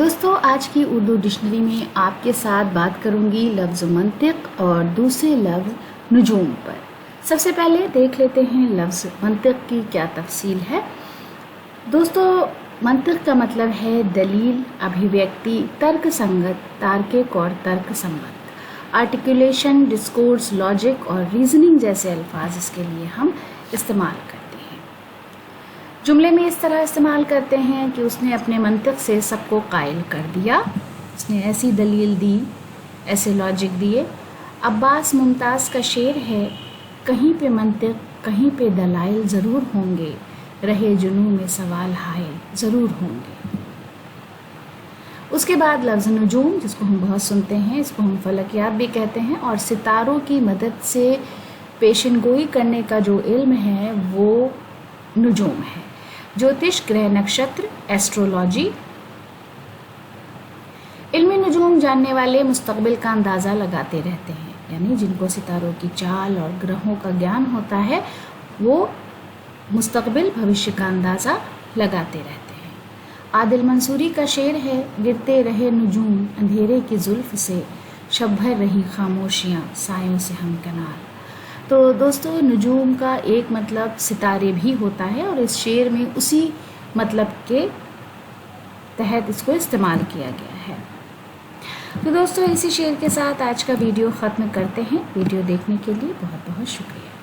दोस्तों आज की उर्दू डिक्शनरी में आपके साथ बात करूंगी लफ्ज़ मंतिक और दूसरे लफ्ज़ नुजूम पर। सबसे पहले देख लेते हैं लफ्ज़ मंतिक की क्या तफसील है। दोस्तों मंतिक का मतलब है दलील, अभिव्यक्ति, तर्क संगत, तार्किक और तर्क संगत। आर्टिकुलेशन, डिस्कोर्स, लॉजिक और रीजनिंग जैसे अल्फाज इसके लिए हम इस्तेमाल करते हैं। जुमले में इस तरह इस्तेमाल करते हैं कि उसने अपने मंतिक से सबको कायल कर दिया, उसने ऐसी दलील दी, ऐसे लॉजिक दिए। अब्बास मुमताज़ का शेर है, कहीं पे मंतिक कहीं पे दलाइल ज़रूर होंगे, रहे जुनू में सवाल हायल ज़रूर होंगे। उसके बाद लफ्ज़ नुजूम, जिसको हम बहुत सुनते हैं, इसको हम फलकियात भी कहते हैं, और सितारों की मदद से पेशनगोई करने का जो इल्म है वो नुजूम है। ज्योतिष, ग्रह नक्षत्र, एस्ट्रोलॉजी। इल्म नुजूम जानने वाले मुस्तकबिल का अंदाज़ा लगाते रहते हैं, यानी जिनको सितारों की चाल और ग्रहों का ज्ञान होता है वो मुस्तकबिल भविष्य का अंदाज़ा लगाते रहते हैं। आदिल मंसूरी का शेर है, गिरते रहे नुजूम अंधेरे की जुल्फ से, शब भर रही खामोशियाँ सायों से हमकनार। तो दोस्तों नुजूम का एक मतलब सितारे भी होता है और इस शेर में उसी मतलब के तहत इसको इस्तेमाल किया गया है। तो दोस्तों इसी शेर के साथ आज का वीडियो ख़त्म करते हैं। वीडियो देखने के लिए बहुत बहुत शुक्रिया।